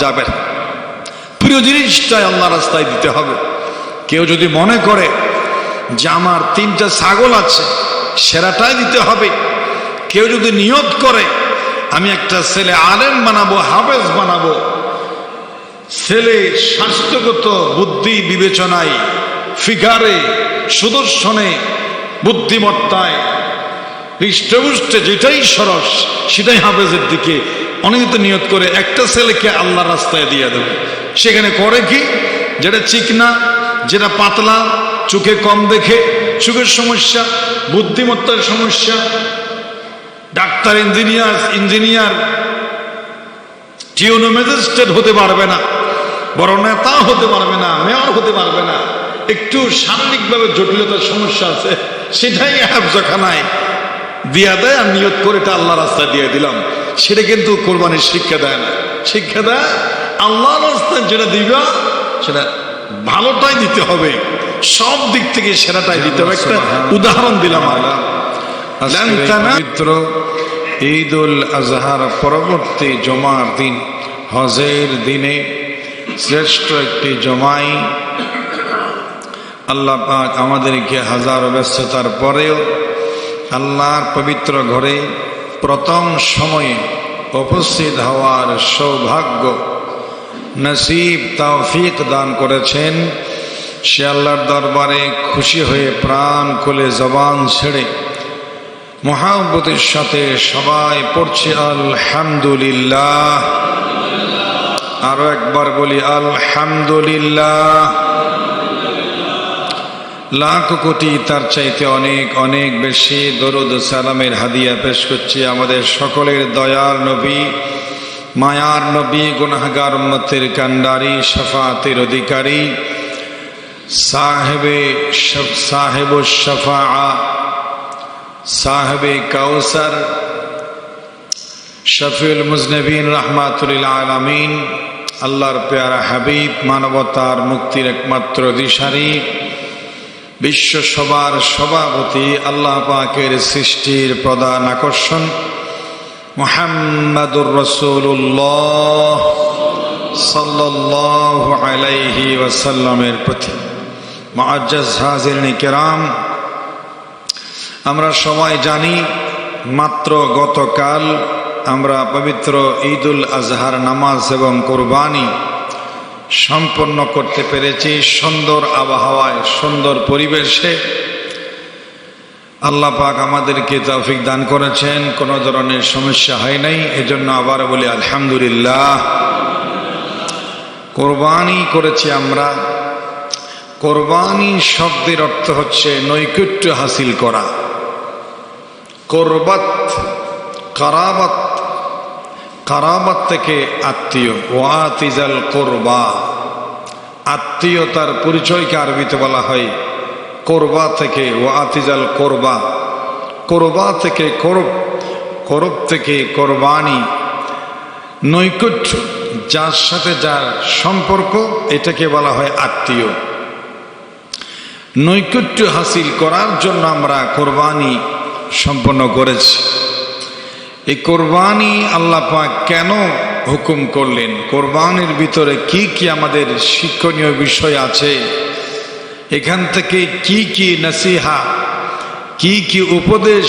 যাবে না। প্রিয় জিনিসটাই আল্লাহ রাস্তায় দিতে হবে। কেউ যদি মনে করে যে আমার 3টা ছাগল আছে, সেরাটাই দিতে হবে। কেউ যদি নিয়ত করে আমি একটা ছেলে আলেম বানাবো, হাফেজ বানাবো, ছেলে স্বাস্থ্যগত বুদ্ধি বিবেচনায়, ফিগারে, সুদর্শনে, বুদ্ধিমত্তায়, হৃষ্টপুষ্টে যেটাই সরস সেটাই হাফেজের দিকে অনেকে তো নিয়ত করে একটা ছেলেকে আল্লাহ রাস্তায় দিয়ে দেবে। সেখানে করে কি, যেটা চিকনা, যেটা পাতলা, চোখে কম দেখে, চোখের সমস্যা, বুদ্ধিমত্তার সমস্যা, ডাক্তার, ইঞ্জিনিয়ার, টিউনো ম্যাজিস্ট্রেট হতে পারবে না, বড় নেতা হতে পারবে না, মেয়র হতে পারবে না, একটু শারীরিকভাবে জটিলতার সমস্যা আছে, সেটাই হাফজখানায় দিয়া দেয় আর নিয়ত করে এটা আল্লাহ রাস্তায় দিয়ে দিলাম। সেটা কিন্তু কোরবানির শিক্ষা দেয় না। শিক্ষা দেয় আল্লাহ রাস্তায় যেটা দিবা সেটা ভালোটাই দিতে হবে, সব দিক থেকে সেরাটাই দিতে হবে। একটা উদাহরণ দিলাম, পবিত্র ঈদ উল আজহার পরবর্তী জমার দিন, হজের দিনে শ্রেষ্ঠ একটি জমাই আল্লাহ পাক আমাদেরকে হাজারো ব্যস্ততার পরেও আল্লাহর পবিত্র ঘরে প্রথম সময়ে উপস্থিত হওয়ার সৌভাগ্য নসিব তৌফিক দান করেছেন। সে আল্লাহর দরবারে খুশি হয়ে প্রাণ খুলে জবান ছেড়ে মুহাব্বতের সাথে সবাই পড়ছে আলহামদুলিল্লাহ। আরো একবার বলি আলহামদুলিল্লাহ। লাখ কোটি তার চাইতে অনেক অনেক বেশি দরুদ সালামের হাদিয়া পেশ করছি আমাদের সকলের দয়াল নবী, মায়ার নবী, গুনাহগার উম্মতের কান্ডারি, শাফাতের অধিকারী, সাহেবুশ শাফাআ, সাহেবে কাউসার, শফিউল মুজনবিন, রাহমাতুল লিল আলামিন, আল্লাহর প্যারা হাবিব, মানবতার মুক্তির একমাত্র দিশারি, বিশ্ব সবার সভাপতি, আল্লাহ পাকের সৃষ্টির প্রধান আকর্ষণ মুহাম্মাদুর রাসূলুল্লাহ সাল্লাল্লাহু আলাইহি ওয়াসাল্লামের প্রতি মুআজ্জাজ হাজিরিন কিরাম, আমরা সবাই জানি মাত্র গতকাল আমরা পবিত্র ঈদুল আজহার নামাজ এবং কোরবানি সম্পন্ন করতে পেরেছি সুন্দর আবহাওয়ায়, সুন্দর পরিবেশে। আল্লাহ পাক আমাদেরকে তৌফিক দান করেছেন, কোনো ধরনের সমস্যা হয় নাই, এজন্য আবার বলি আলহামদুলিল্লাহ। কোরবানি করেছি আমরা। কোরবানি শব্দের অর্থ হচ্ছে নৈকট্য হাসিল করা। কোরবাত, কারাবাত, কারাবাত থেকে আত্মীয়, ওয়াতিজাল কোরবা, আত্মীয়তার পরিচয়কে আরবিতে বলা হয় কোরবা থেকে, ওয়াতিজাল কোরবা, কোরবা থেকে করব, করব থেকে কোরবানি, নৈকট্য, যার সাথে যার সম্পর্ক, এটাকে বলা হয় আত্মীয়। নৈকট্য হাসিল করার জন্য আমরা কোরবানি সম্পন্ন করেছি। এই কোরবানি আল্লাহ পাক কেন হুকুম করলেন, কোরবানির ভিতরে কি কি আমাদের শিক্ষণীয় বিষয় আছে, এখান থেকে কি কি নসিহা, কি কি উপদেশ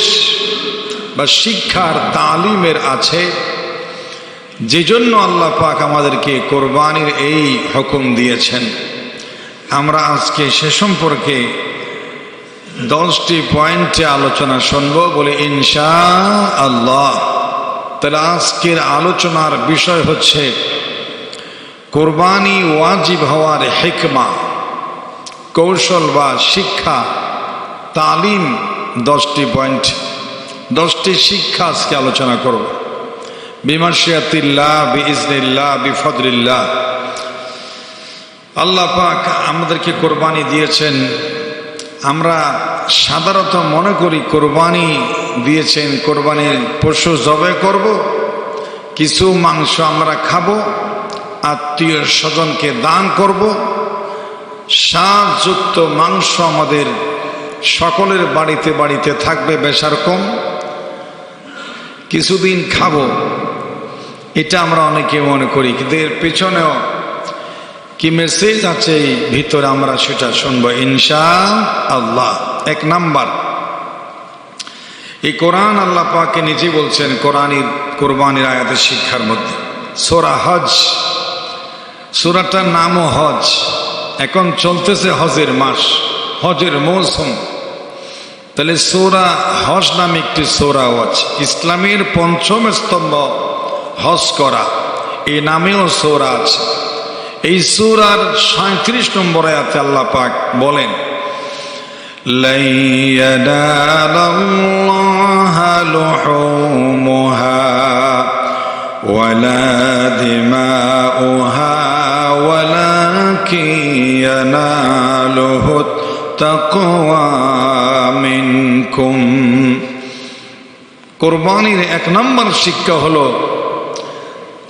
বা শিক্ষার তালিমের আছে, যে জন্য আল্লাহ পাক আমাদেরকে কোরবানির এই হুকুম দিয়েছেন। আমরা আজকে সে সম্পর্কে 10টি পয়েন্টে আলোচনা শুনবো বলে ইনশাআল্লাহ। তাহলে আজকের আলোচনার বিষয় হচ্ছে কোরবানি ওয়াজিব হওয়ার হিকমা, কৌশল বা শিক্ষা, তালিম। 10টি পয়েন্ট, 10টি শিক্ষা আজকে আলোচনা করব বিমাশিয়াতিল্লাহ, বিইজনিল্লাহ, বিফদলিল্লাহ। আল্লাহ পাক আমাদেরকে কোরবানি দিয়েছেন। আমরা সাধারণত মনে করি কোরবানি দিয়েছেন, কোরবানির পশু জবাই করব, কিছু মাংস আমরা খাবো, আত্মীয় স্বজনকে দান করব, স্বাদযুক্ত মাংস আমাদের সকলের বাড়িতে বাড়িতে থাকবে, বেশার কম, কিছুদিন খাবো, এটা আমরা অনেকে মনে করি, কিন্তু এর পেছনেও কি মেসেজ আছে এই ভিতরে আমরা সেটা শুনবো ইনশাআল্লাহ। এক নাম্বার, এই কোরআন আল্লাহ পাকে নিজে বলছেন কোরবানির আয়াতের শিক্ষার মধ্যে, সূরা হজ, সূরাটার নামও হজ। এখন চলতেছে হজের মাস, হজের মৌসুম, তাহলে সূরা হজ নামে একটি সূরা আছে। ইসলামের পঞ্চম স্তম্ভ হজ করা, এই নামেও সূরা আছে। এই সূরার 37 নম্বর আয়াতে আল্লাহ পাক বলেন, লা ইয়ানালাল্লাহা লুহুমুহা ওয়ালা দিমাউহা ওয়ালাকিন ইয়ানালুহুত তাকওয়া মিনকুম। কোরবানির 1 নম্বর শিক্ষা হলো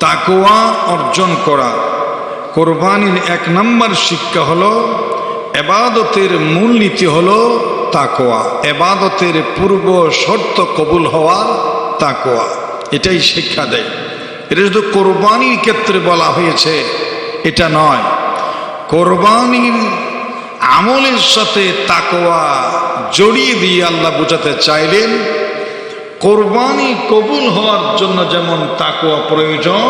তাকওয়া অর্জন করা। কোরবানির 1 নম্বর শিক্ষা হলো ইবাদতের মূলনীতি হলো তাকওয়া, ইবাদতের পূর্ব শর্ত কবুল হওয়ার তাকওয়া, এটাই শিক্ষা দেয়। এটা শুধু কোরবানির ক্ষেত্রে বলা হয়েছে এটা নয়, কোরবানির আমলের সাথে তাকওয়া জড়িয়ে দিয়ে আল্লাহ বোঝাতে চাইলেন কোরবানি কবুল হওয়ার জন্য যেমন তাকওয়া প্রয়োজন,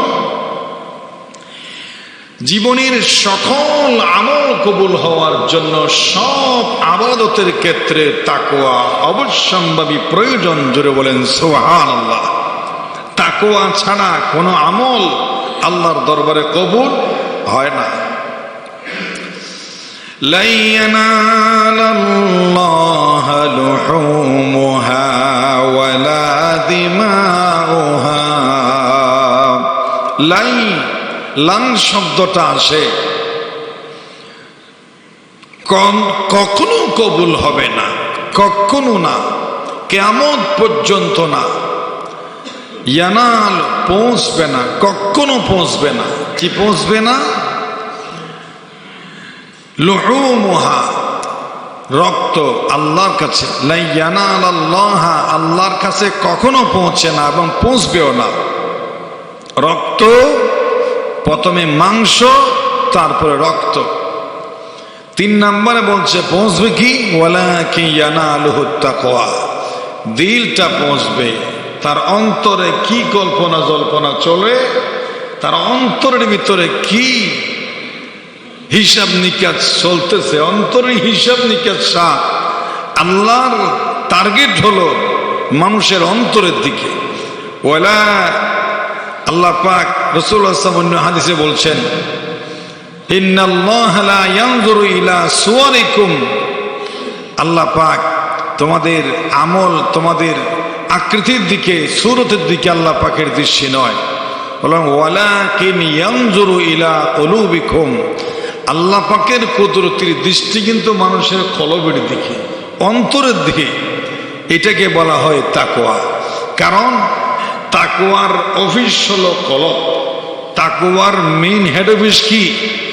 জীবনের সকল আমল কবুল হওয়ার জন্য সব ইবাদতের ক্ষেত্রে তাকওয়া অবশ্যম্ভাবী প্রয়োজন। জোরে বলেন সুবহানাল্লাহ। তাকওয়া ছাড়া কোনো আমল আল্লাহর দরবারে কবুল হয় না। লা ইয়ানালাল্লাহা লুহুমুহা ওয়ালা দিমাউহা। লাং শব্দটা আসে কখনো কবুল হবে না, কখনো না, কিয়ামত পর্যন্ত না। ইয়ানাল পৌঁছবে না, কখনো পৌঁছবে না। কি পৌঁছবে না? লুহুমুহা, রক্ত আল্লাহর কাছে, লা ইয়ানালাল্লাহা, আল্লাহর কাছে কখনো পৌঁছে না এবং পৌঁছবেও না। রক্ত প্রথমে মাংস, তারপরে রক্ত। 3 নম্বরে বলছে পৌঁছবে কি, ওয়ালাকিন ইয়ানালুহুত তাকওয়া, দিলটা পৌঁছবে। তার অন্তরে কি কল্পনা জল্পনা চলে, তার অন্তরের ভিতরে কি হিসাব নিকাশ চলতেছে, অন্তরের হিসাব নিকাশ আল্লাহর টার্গেট হলো মানুষের অন্তরের দিকে। ওয়ালা আল্লাহ পাক রাসূলুল্লাহ সাল্লাল্লাহু আলাইহি ওয়াসাল্লাম হাদিসে বলছেন, ইন্নাল্লাহা লা ইয়ানজুরু ইলা সুওয়ারিকুম, আল্লাহ পাক তোমাদের আমল, তোমাদের আকৃতির দিকে, সূরতের দিকে আল্লাহ পাকের দৃষ্টি নয়। বলেন ওয়ালাকিন ইয়ানজুরু ইলা কুলুবিকুম, আল্লাহ পাকের কুদরতের দৃষ্টি কিন্তু মানুষের কলবের দিকে, অন্তরের দিকে। এটাকে বলা হয় তাকওয়া। কারণ তাকওয়ার অফিস হলো কলব, তাকওয়ার মেইন হেড অফিস কি?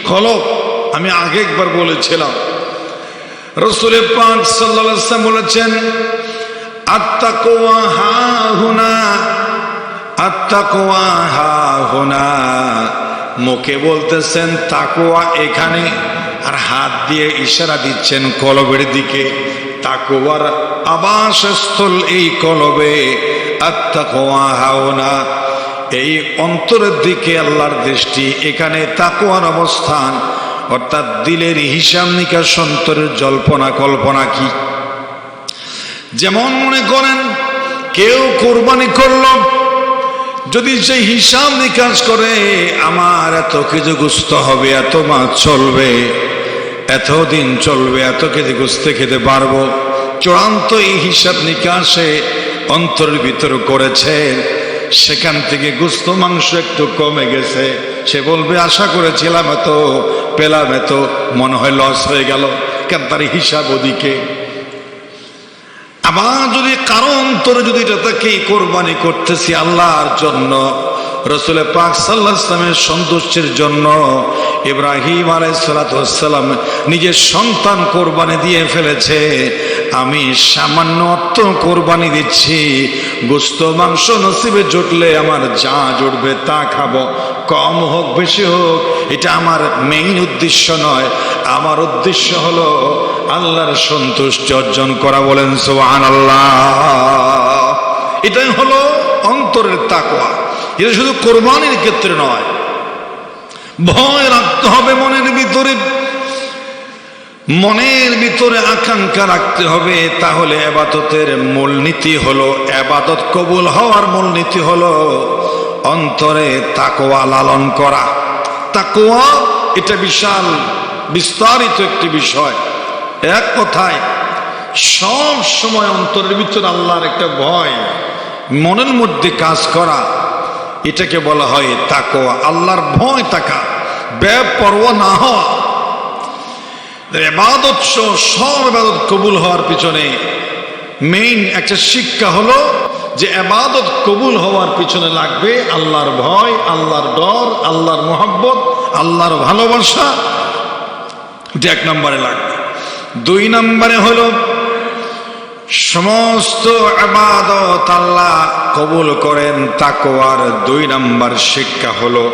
কলব। আমি আগে একবার বলেছিলাম, রাসূল পাক সাল্লাল্লাহু আলাইহি ওয়াসাল্লাম বলেছেন, আত-তাকওয়া হাহুনা, আত-তাকওয়া হাহুনা। মুখে বলতেছেন তাকওয়া এখানে, আর হাত দিয়ে ইশারা দিচ্ছেন কলবের দিকে। তাকওয়ার আবাসস্থল এই কলবে, আত-তাকওয়া হাহুনা, এই অন্তরের দিকে আল্লাহর দৃষ্টি, এখানে তাকওয়ার অবস্থান। অর্থাৎ দিলের হিসাব নিকাশ, অন্তরের জল্পনা কল্পনা কি। যেমন মনে করেন কেউ কোরবানি করল, যদি সেই হিসাব নিকাশ করে আমার এত কেজি গোশত হবে, এত মাছ চলবে, এত দিন চলবে, এত কেজি গোশত খেতে পারবো, চূড়ান্ত এই হিসাব নিকাশে অন্তরের ভিতর করেছে, সেখান থেকে গোশত মাংস একটু কমে গেছে, সে বলবে আশা করেছিলাম এত, পেলাম এত, মনে হয় লস হয়ে গেল, কেন তার হিসাব ওদিকে। আবার যদি কারো অন্তরে যদি এটা তাকে কোরবানি করতেছি আল্লাহর জন্য, রাসূল পাক সাল্লাল্লাহু আলাইহি ওয়াসাল্লামের সন্তুষ্টির জন্য, ইব্রাহিম আলাইহিস সালাতু ওয়াস সালাম নিজের সন্তান কোরবানি দিয়ে ফেলেছে, আমি সামান্য অর্থ কোরবানি দিচ্ছি, গোস্ত মাংস নসিবে জুটলে আমার যা জুটবে তা খাবো, কম হোক বেশি হোক এটা আমার মেইন উদ্দেশ্য নয়। আমার উদ্দেশ্য হলো আল্লাহর সন্তুষ্টি অর্জন করা। বলেন সুবহানাল্লাহ। এটাই হলো অন্তরের তাকওয়া। এটা শুধু কোরবানির ক্ষেত্রে নয়, ভয় রাখতে হবে মনের ভিতরে, মনের ভিতরে আকাঙ্ক্ষা রাখতে হবে। তাহলে ইবাদতের মূলনীতি হলো, ইবাদত কবুল হওয়ার মূলনীতি হলো অন্তরে তাকওয়া লালন করা। তাকওয়া এটা বিশাল বিস্তারিত একটি বিষয়। এক কথায় সব সময় অন্তরের ভিতরে আল্লাহর একটা ভয় মনের মধ্যে কাজ করা, এটাকে বলা হয় তাকওয়া। আল্লাহর ভয় থাকা, বেপরোয়া না হওয়া। ইবাদত সব ইবাদত কবুল হওয়ার পিছনে মেইন একটা শিক্ষা হলো যে ইবাদত কবুল হওয়ার পিছনে লাগবে আল্লাহর ভয়, আল্লাহর ডর, আল্লাহর মুহাব্বত, আল্লাহর ভালোবাসা। এটা এক নম্বরে লাগবে। দুই নম্বরে হলো সমস্ত ইবাদত আল্লাহ কবুল করেন। তাকওয়ার দুই নম্বর শিক্ষা হলো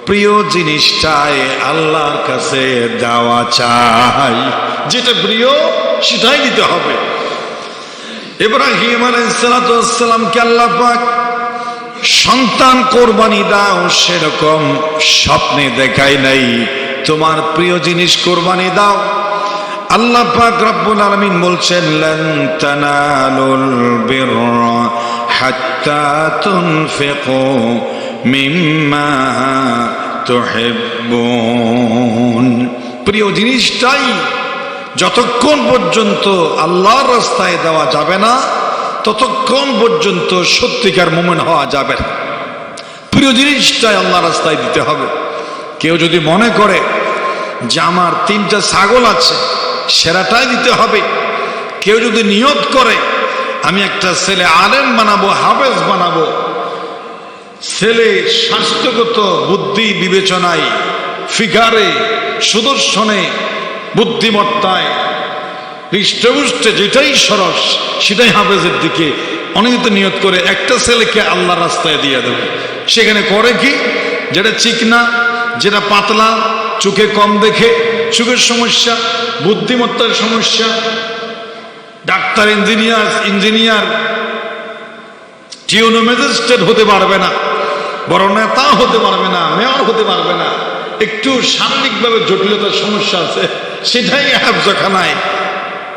প্রিয় জিনিসটাই আল্লাহর কাছে দেওয়া চাই, যেটা প্রিয় সেটাই দিতে হবে। ইব্রাহিম আলাইহিস সালামকে আল্লাহ পাক সন্তান কোরবানি দাও সেরকম স্বপ্নে দেখাই নাই, তোমার প্রিয় জিনিস কোরবানি দাও। আল্লাহ পাক রব্বুল আলামিন বলছেন লান তানালুল বিররা হাত্তা তুনফিকু মিম্মা তুহিব্বুন। প্রিয় জিনিসটাই যতক্ষণ পর্যন্ত আল্লাহর রাস্তায় দেওয়া যাবে না ততক্ষণ পর্যন্ত সত্যিকার মুমিন হওয়া যাবে না। প্রিয় জিনিসটাই আল্লাহর রাস্তায় দিতে হবে। কেউ যদি মনে করে যে আমার 3টা ছাগল আছে সেরাটাই দিতে হবে, কেউ যদি নিয়ত করে আমি একটা ছেলে আলেম বানাবো, হাফেজ বানাবো, ছেলে স্বাস্থ্যগত বুদ্ধি বিবেচনায়, ফিগারে, সুদর্শনে, বুদ্ধিমত্তায়, হৃষ্টপুষ্টে যেটাই সরস সেটাই হাফেজের দিকে অনেকে নিয়ত করে একটা ছেলেকে আল্লাহর রাস্তায় দিয়ে দেবে। সেখানে করে কি, যেটা চিকনা, যেটা পাতলা, চোখে কম দেখে, চোখের সমস্যা, বুদ্ধিমত্তার সমস্যা, ডাক্তার, ইঞ্জিনিয়ার, টিউনো ম্যাজিস্ট্রেট হতে পারবে না, বড় নেতা হতে পারবে না, মেয়র হতে পারবে না, একটু শারীরিকভাবে জটিলতার সমস্যা আছে, সেটাই হাফজাখানায়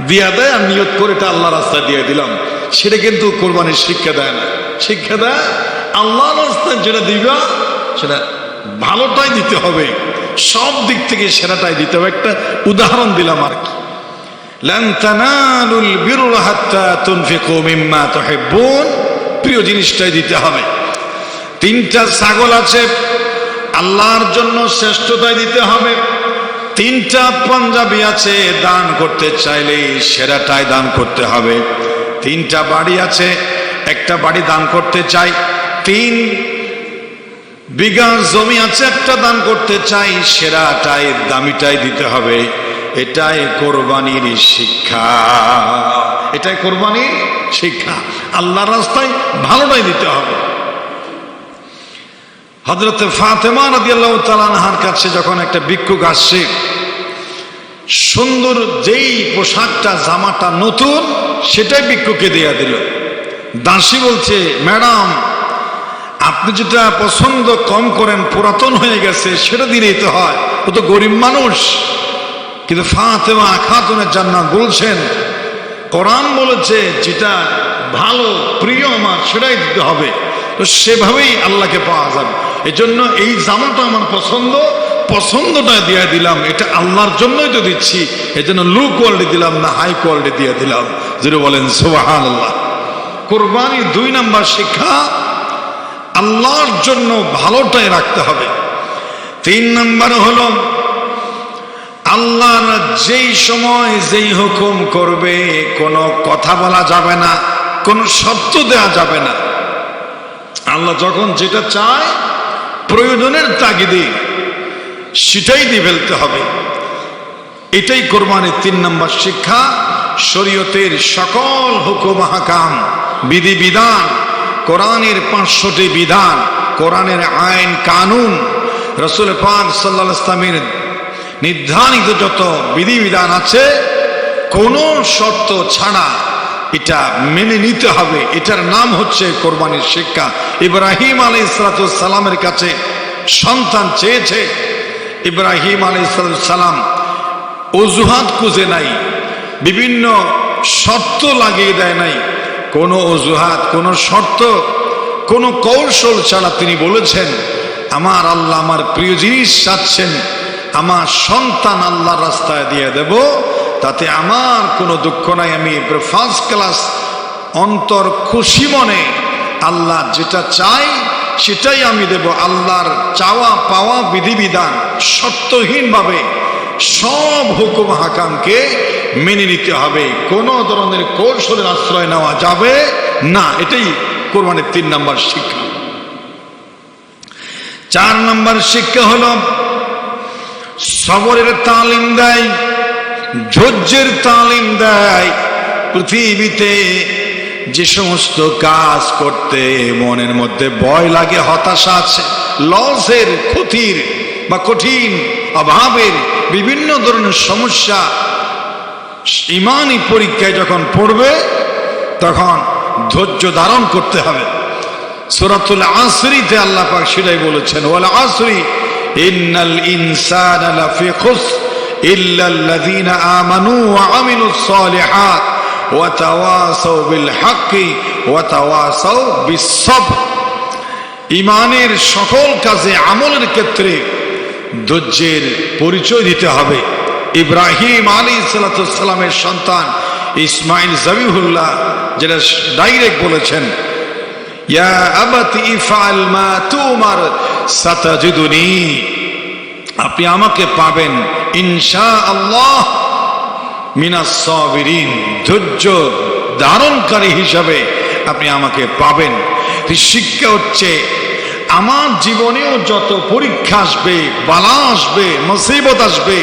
দিয়া দেয় আর নিয়ত করে এটা আল্লাহ রাস্তায় দিয়ে দিলাম। সেটা কিন্তু কোরবানির শিক্ষা দেয় না। শিক্ষা দেয় আল্লাহ রাস্তায় যেটা দিবা সেটা ভালোটাই দিতে হবে, সব দিক থেকে সেরাটাই দিতে হবে। একটা উদাহরণ দিলাম আর কি, লান তানালুল বিররা হাত্তা তুনফিকু মিম্মা তুহিব্বুন। প্রিয় জিনিসটাই দিতে হবে। 3টা ছাগল আছে, আল্লাহর জন্য শ্রেষ্ঠতাই দিতে হবে। 3টা পাঞ্জাবি আছে, দান করতে চাইলে সেরাটাই দান করতে হবে। 3টা বাড়ি আছে, একটা বাড়ি দান করতে চাই, 3 বিঘা জমি আছে, একটা দান করতে চাই, সেরাটাই দামিটাই দিতে হবে। এটাই কোরবানির শিক্ষা, এটাই কোরবানির শিক্ষা। আল্লাহর রাস্তায় ভালোটাই দিতে হবে। হযরত ফাতেমা রাদিয়াল্লাহু তাআলা আনহার কাছে যখন একটা ভিক্ষুক আসছে, সুন্দর যেই পোশাকটা, জামাটা নতুন, সেটাই ভিক্ষুককে দিয়ে দিল। দাসী বলছে, ম্যাডাম আপনি যেটা পছন্দ কম করেন, পুরাতন হয়ে গেছে, সেটা দিলেই তো হয়, ও তো গরিব মানুষ। কিন্তু ফাতেমা খাতুনের জান্নাত বলছেন, কোরআন বলেছে যেটা ভালো প্রিয় আমার সেটাই দিতে হবে, তো সেভাবেই আল্লাহকে পাওয়া যাবে। এজন্য এই জামাটা আমার পছন্দটা দিয়ে দিলাম, এটা আল্লাহর জন্যই তো দিচ্ছি, এজন্য লো কোয়ালিটি দিলাম না, হাই কোয়ালিটি দিয়ে দিলাম। যেটা বলেন সুবহানাল্লাহ। কোরবানির 2 নম্বর শিক্ষা, আল্লাহর জন্য ভালোটাই রাখতে হবে। 3 নম্বর হলো আল্লাহর যেই সময় যেই হুকুম করবে কোনো কথা বলা যাবে না, কোনো শর্ত দেওয়া যাবে না। আল্লাহ যখন যেটা চায় প্রয়োজনের তাগিদে সেটাই দিয়ে ফেলতে হবে। এটাই কোরবানির 3 নম্বর শিক্ষা। শরীয়তের সকল হুকুম হাকাম, বিধিবিধান, কোরআনের 500টি বিধান, কোরআনের আইন কানুন, রাসূল পাক সাল্লাল্লাহু আলাইহি ওয়াসাল্লামের নির্ধারিত যত বিধিবিধান আছে, কোনো শর্ত ছাড়া এটা মেনে নিতে হবে। এটার নাম হচ্ছে কোরবানির শিক্ষা। ইব্রাহিম আলাইহিস সালামের কাছে সন্তান চেয়েছে, ইব্রাহিম আলাইহিস সালাম অজুহাত খুঁজে নাই, বিভিন্ন শর্ত লাগিয়ে দেয় নাই, কোনো অজুহাত, কোনো শর্ত, কোনো কৌশল ছাড়া তিনি বলেছেন, আমার আল্লাহ আমার প্রিয় জিনিস চাচ্ছেন, আমার সন্তান আল্লাহর রাস্তায় দিয়ে দেব, তাতে আমার কোনো দুঃখ নাই, আমি ফার্স্ট ক্লাস অন্তর খুশি মনে আল্লাহ যেটা চাই সেটাই আমি দেব। আল্লাহর চাওয়া পাওয়া বিধিবিধান শর্তহীনভাবে সব হুকুম হাকামকে মেনে নিতে হবে, কোনো ধরনের কৌশলের আশ্রয় নেওয়া যাবে না। এটাই কোরবানির 3 নম্বর শিক্ষা। 4 নম্বর শিক্ষা হলো সবরের তালিম দেয়, ধৈর্যের তালিম দেয়। পৃথিবীতে যে সমস্ত কাজ করতে মনের মধ্যে ভয় লাগে, হতাশা আছে, লসের, ক্ষতির বা কঠিন অভাবের বিভিন্ন ধরনের সমস্যা, ঈমানি পরীক্ষায় যখন পড়বে তখন ধৈর্য ধারণ করতে হবে। সূরাতুল আসরিতে আল্লাহ পাক সেটাই বলেছেন, ওয়াল আসরি ইন্নাল ইনসানা লাফি খুসর ইল্লাল্লাযীনা আমানু ওয়া আমিলুস সালিহাত ওয়া তাওয়াসাউ বিল হাক্কি ওয়া তাওয়াসাউ বিস সবর। ঈমানের সকল কাজে, আমলের ক্ষেত্রে ধৈর্যের পরিচয় দিতে হবে। ইব্রাহিম আলাইহিস সালামের সন্তান ইসমাইল যাবিহুল্লাহ যেটা ডাইরেক্ট বলেছেন, ইয়া আবাতি ইফআল মা তুমার সাতাজিদুনি, আপনি আমাকে পাবেন ইনশাআল্লাহ মিনাস সাবিরিন, ধৈর্য ধারণকারী হিসাবে আপনি আমাকে পাবেন। শিক্ষা হচ্ছে আমার জীবনেও যত পরীক্ষা আসবে, বালা আসবে, মুসিবত আসবে,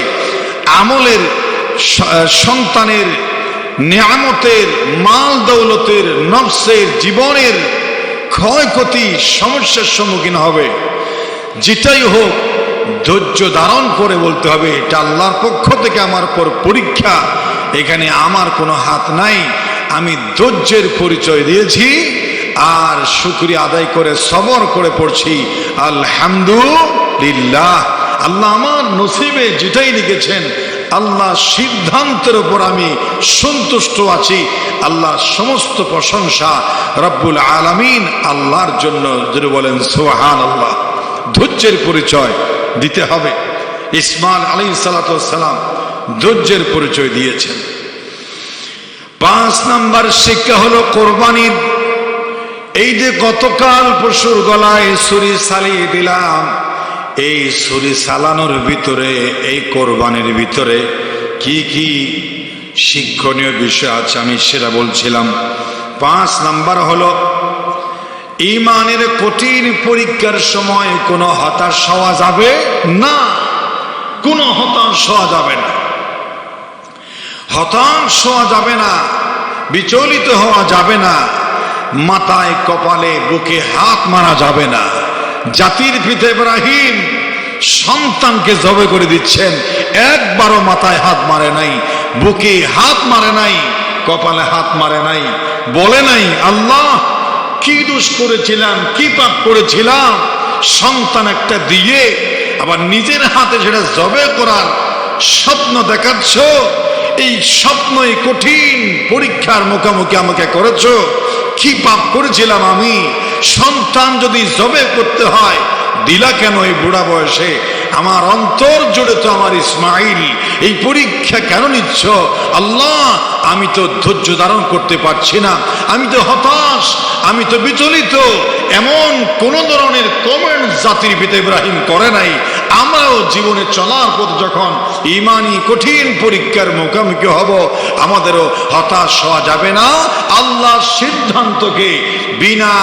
আমলের, সন্তানের, নিয়ামতের, মাল দৌলতের, নফসের, জীবনের ক্ষয়ক্ষতি, সমস্যার সম্মুখীন হবে, যেটাই হোক ধৈর্য ধারণ করে বলতে হবে এটা আল্লাহর পক্ষ থেকে আমার পর পরীক্ষা, এখানে আমার কোনো হাত নাই, আমি ধৈর্যের পরিচয় দিয়েছি আর শুকরিয়া আদায় করে সবর করে পড়ছি আলহামদুলিল্লাহ। আল্লাহ আমার নসিবে যেটাই লিখেছেন, আল্লাহ সিদ্ধান্তের উপর আমি সন্তুষ্ট আছি। আল্লাহ সমস্ত প্রশংসা রব্বুল আলামিন আল্লাহর জন্য, যদি বলেন সুবহানাল্লাহ। ধৈর্যের পরিচয় দিতে হবে। ইসমাইল আলাইহিস সালাম ধৈর্যের পরিচয় দিয়েছেন। 5 নম্বর শিক্ষা হলো কোরবানির, এই যে গতকাল পশুর গলায় ছুরি চালিয়ে দিলাম, এই ছুরি চালানোর ভিতরে, এই কোরবানির ভিতরে কি কি শিক্ষণীয় বিষয় আছে আমি সেটা বলছিলাম। 5 নাম্বার হলো ঈমানের কঠিন পরীক্ষার সময় কোনো হতাশ হওয়া যাবে না, কোনো হতাশ হওয়া যাবে না, হতাশ হওয়া যাবে না, বিচলিত হওয়া যাবে না, মাথায় কপালে বুকে হাত মারা যাবে না। জাতির পিতা ইব্রাহিম সন্তানকে জবে করে দিচ্ছেন, একবারও মাথায় হাত মারে নাই, বুকে হাত মারে নাই, কপালে হাত মারে নাই, বলে নাই আল্লাহ কি দোষ করেছিলাম, কি পাপ করেছিলাম, সন্তান একটা দিয়ে আবার নিজের হাতে সেটা জবে করার স্বপ্ন দেখাচ্ছ, এই স্বপ্ন, এই কঠিন পরীক্ষার মুখোমুখি আমাকে করেছ, কি পাপ করেছিলাম আমি, সন্তান যদি জবে করতে হয় দিলা কেন এই বুড়া বয়সে, আমার অন্তর জুড়ে তো আমার ইসমাইল, এই পরীক্ষা কেন নিচ্ছ আল্লাহ? আমি তো ধৈর্য ধারণ করতে পারছি না, আমি তো হতাশ, আমি তো বিচলিত। এমন কোন ধরনের কমেন্ট জাতির পিতা ইব্রাহিম করে নাই। আমরাও জীবনে চলার পথ যখন ঈমানি কঠিন পরীক্ষার মুখোমুখি হব, আমাদেরও হতাশ হওয়া যাবে না। আল্লাহর সিদ্ধান্তকে বিনা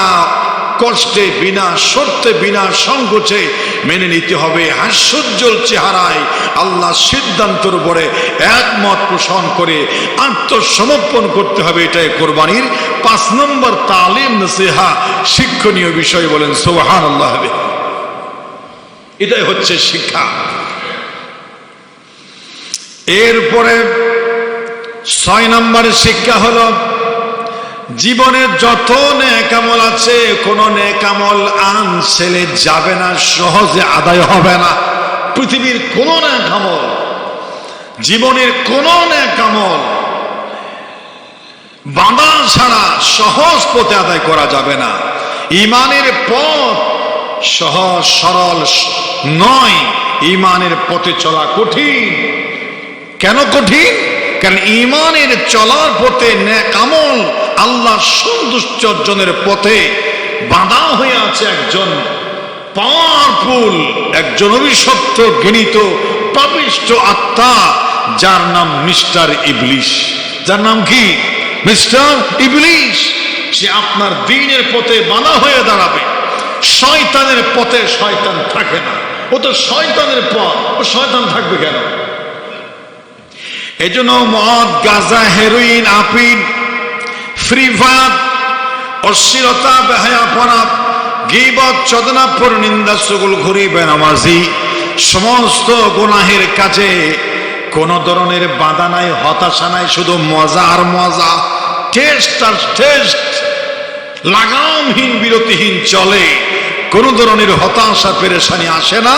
কষ্টে, বিনা শর্তে, বিনা সংকোচে মেনে নিতে হবে। হাস্যোজ্জ্বল চেহারায় আল্লাহ সিদ্ধান্তের উপরে একমত পোষণ করে আত্মসমর্পণ করতে হবে। এটাই কোরবানির 5 নম্বর তালিম, নসিহা, শিক্ষণীয় বিষয়। বলেন সুবহানাল্লাহ। এটাই হচ্ছে শিক্ষা। এরপরে 6 নম্বরের শিক্ষা হলো, জীবনে যত নেক আমল আছে, কোন নেক আমল আনছেলে যাবে না, সহজে আদায় হবে না। পৃথিবীর কোন নেক আমল, জীবনের কোন নেক আমল বাঁধা ছাড়া সহজ পথে আদায় করা যাবে না। ঈমানের পথ সহজ সরল নয়, ঈমানের পথে চলা কঠিন। কেন কঠিন? কারণ ঈমানের চলার পথে নেক আমল আল্লাহ সন্তুষ্টি অর্জনের পথে বাঁধা হয়ে আছে একজন পাওয়ারফুল, একজন অভিশপ্ত, ঘৃণিত, পাপিষ্ঠ আত্মা, যার নাম মিস্টার ইবলিশ। যার নাম কি? মিস্টার ইবলিশ। সে আপনার দ্বীনের পথে বাঁধা হয়ে দাঁড়াবে। শয়তানের পথে শয়তান থাকে না, ও তো শয়তানের পথ, ও শয়তান থাকবে কেন? এজন্য মদ, গাঁজা, হেরোইন, আফিম, ফ্রি ফায়ার, অশ্লীলতা, বেহায়াপনা, গীবত, চদনা, পরনিন্দা, চুগলখড়ি, বেনামাজি, সমস্ত গুনাহের কাজে কোন ধরনের বাধা নাই, হতাশা নাই, শুধু মজা আর মজা, টেস্ট আর টেস্ট, লাগামহীন, বিরতিহীন চলে। কোন ধরনের হতাশা পেরেশানি আসে না,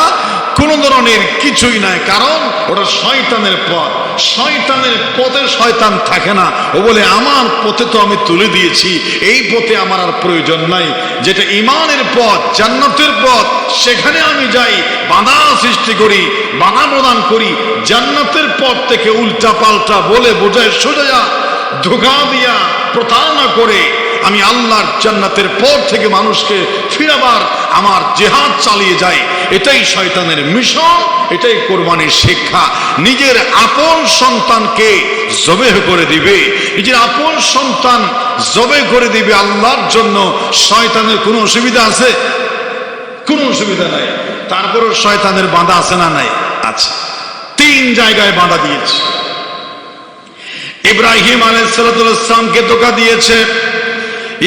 কোন ধরনের কিছুই নাই। কারণ ওটা শয়তানের পথ। শয়তানের পথে শয়তান থাকে না। ও বলে আমার পথে তো আমি তুলে দিয়েছি, এই পথে আমার আর প্রয়োজন নাই। যেটা ঈমানের পথ, জান্নাতের পথ, সেখানে আমি যাই, বাধা সৃষ্টি করি, বাধা প্রদান করি। জান্নাতের পথ থেকে উল্টা পাল্টা বলে বোঝায় সোজা ধোঁকা দিয়া, প্রতারণা করে আমি আল্লাহর জান্নাতের পথ থেকে মানুষকে ফিরাবার আমার জিহাদ চালিয়ে যাই। এটাই শয়তানের মিশন, এটাই কোরবানির শিক্ষা। নিজের আপন সন্তানকে জবেহ করে দিবে, নিজের আপন সন্তান জবেহ করে দিবে আল্লাহর জন্য। শয়তানের কোনো অসুবিধা আছে? কোনো অসুবিধা নাই। তারপরও শয়তানের বাঁধা আছে না নাই? আছে। 3 জায়গায় বাঁধা দিয়েছে। ইব্রাহিম আলাইহিস সালামকে ধোঁকা দিয়েছে,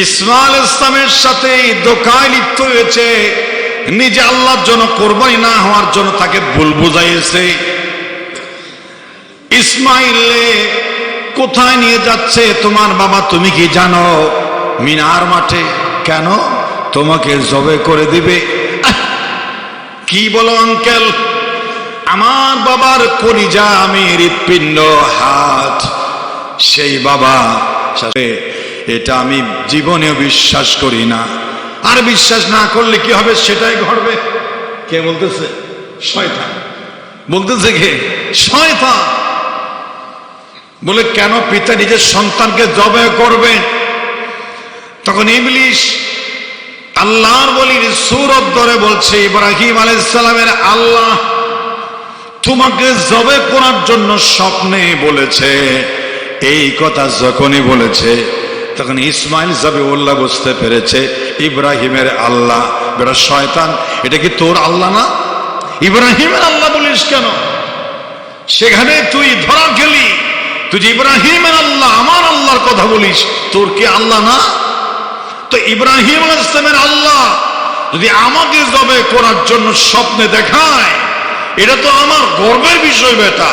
ইসমাইল ইসলামের সাথে ধোঁকায় লিপ্ত হয়েছে, নিজে আল্লাহর জন্য কোরবানি না হওয়ার জন্য তাকে ভুল বুঝাইছে। ইসমাইলে কোথায় নিয়ে যাচ্ছে তোমার বাবা তুমি কি জানো? মিনার মাঠে। কেন? তোমাকে জবে করে দিবে। কি বলো আঙ্কেল? আমার বাবার কলিজা, আমি হৃৎপিণ্ড, হাত, সেই বাবা, এটা আমি জীবনেও বিশ্বাস করি না। আর বিশ্বাস না করলে কি হবে? সেটাই ঘটবে। কে বলতেছে? শয়তান বলতেছে। কে? শয়তান। বলে কেন পিতা নিজের সন্তানকে জবাই করবে? তখন ইবলিশ আল্লাহর বলির সূরত ধরে বলছে, ইব্রাহিম আলাইহিস সালামের আল্লাহ তোমাকে জবাই করার জন্য স্বপ্নে বলেছে। এই কথা যখনই বলেছে তখন ইসমাইল জবিউল্লাহ বুঝতে পেরেছে ইব্রাহিমের আল্লাহ। বেটা শয়তান, এটা কি তোর আল্লাহ না? ইব্রাহিমের আল্লাহ বলিস কেন? সেখানে তুই ধরা খেলি। তুই যে ইব্রাহিমের আল্লাহ, আমার আল্লাহর কথা বলিস, তোর কি আল্লাহ না? তো ইব্রাহিম আলাইহিস সালামের আল্লাহ যদি আমাকে জবাই করার জন্য স্বপ্নে দেখায়, এটা তো আমার গর্বের বিষয়। বেটা